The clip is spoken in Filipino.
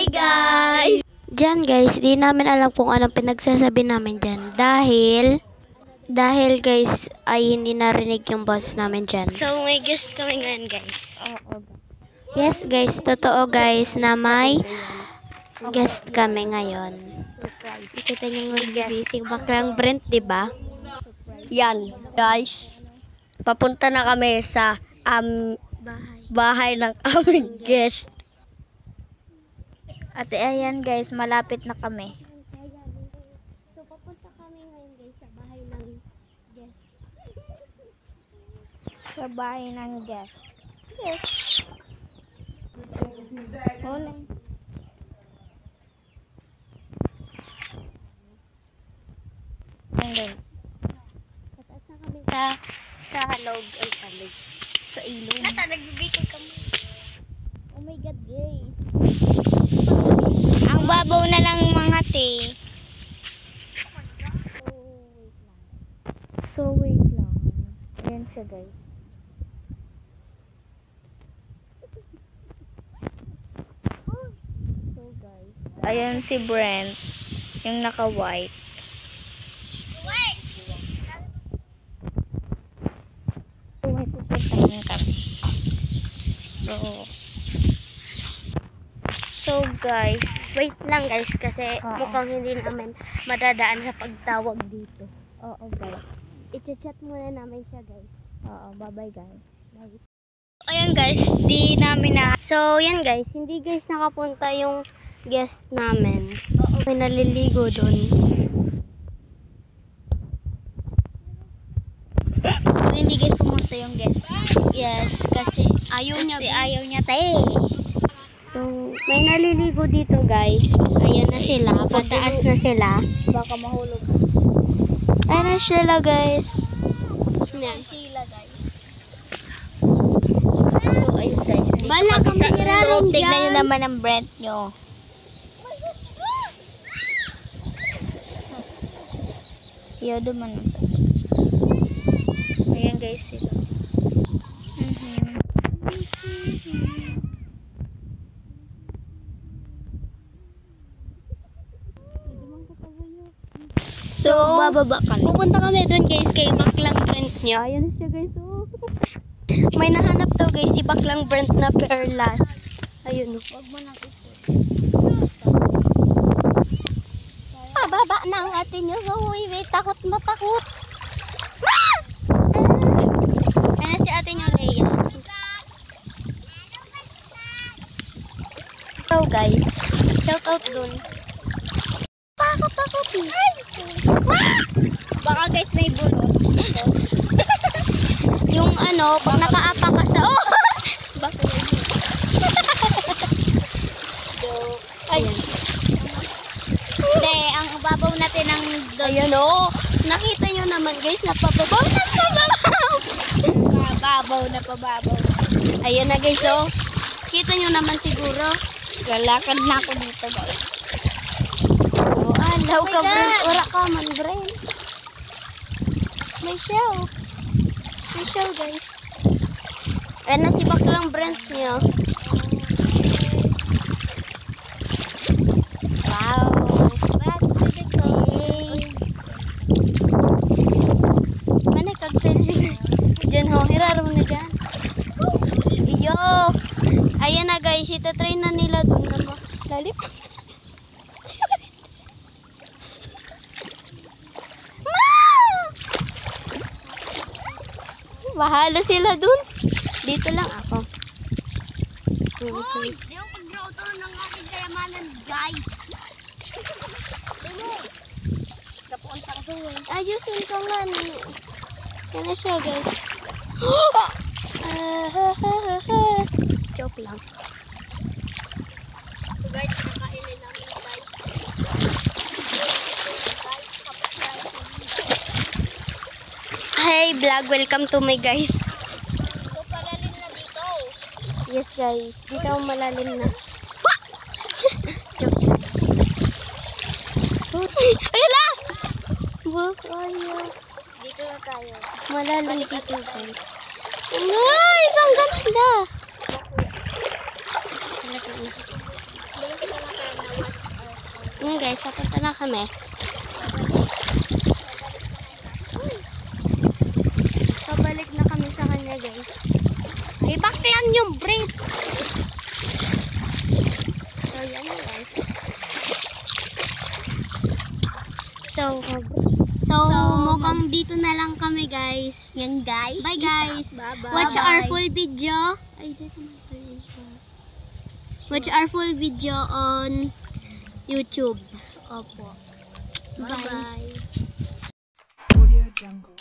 guys! Diyan guys, di namin alam kung anong pinagsasabi namin dyan. Dahil guys, ay hindi narinig yung boss namin dyan. So may guest kami ngayon guys. Yes guys, totoo guys na may guest kami ngayon. Kita niyo magbibisig baklang Brent, diba? Yan, guys. Papunta na kami sa bahay ng aming guest. At ayan guys, malapit na kami. So, papunta kami ngayon guys sa bahay ng guest. Sa bahay ng guest. Yes. Hola. Ayan guys. Pataas na kami Sa loob ay sa loob. Sa ilog. nagbibigay kami. Oh my god guys. Ang babaw na lang mga te. So wait lang. Ayan siya guys. So guys. Ayan si Brent. Yung naka-white. So may pupuntahan kami. So guys, Wait lang guys kasi mukhang hindi namin madadaan sa pagtawag dito. oo guys. I-chat muna namin siya guys. Oo, bye-bye guys. Bye. Ayan guys, di namin na. So yan guys, hindi guys nakapunta yung guest namin. May naliligo doon. So hindi guys pumunta yung guest. Yes, kasi ayaw niya. ayaw niya tayo. So, may naliligo dito guys. Ayan na sila. Pataas na sila. Baka mahulog. Ayan na sila guys. Yan. Sila guys. So ayun guys. Bala kami iraron Tignan nyo dyan. naman ang Brent nyo. Yo, duman na sa. Ayan guys sila. So, bababa kami. pupunta kami doon guys kay Baklang Brent niya. Ayan siya guys. Oh. May nahanap daw guys si Baklang Brent na perlas. Ayun. Huwag mo nang ito. Baba na ang ate nyo. So, wait, takot na takot. Ayan si ate nyo, Leia. So guys, shout out doon. Takot eh. Baka guys may bulot. Yung ano, pag nakaapa ka sa... Oh! Baka may bulot. Ayan. Hindi, ang babaw natin ng Ayan o. Nakita nyo naman guys, napababaw na pababaw. pababaw na pababaw. Ayan na guys o. Kita nyo naman siguro. Lalakad na ako dito guys. Oh, alaw my ka God. Brent. Ora ka man Brent. May shell. May shell guys. Ayan na si Baklang Brent niya. Wow. Back to the cave. Mana kagpili. Diyan ho, hiraro na dyan. Iyo. Ayan na guys, itatry na nila doon na lalim. Bahala sila doon. Dito lang ako. Hoy, di ako pag-auto ng aking kayamanan guys. Kapunta ko doon. Ayusin ko nga. Yan na siya guys. Joke lang. Guys, nakainin namin guys. Hey vlog, welcome to my guys. So, palalim na dito. Yes guys, dito ako malalim na. Joke lang. Ayun lang! Buk, ayaw. Dito na tayo. Malalim dito guys. Guys, ang ganda! Balik na tayo. Ayan guys, papunta na kami. Pabalik na kami sa kanya guys. Ay, baklan yung brake. So, yan guys. So, mukhang dito na lang kami guys. Yan guys. Bye guys. Bye-bye. Watch our full video. Ay, dito na pala. Watch our full video on YouTube. Opo. Bye. Bye-bye.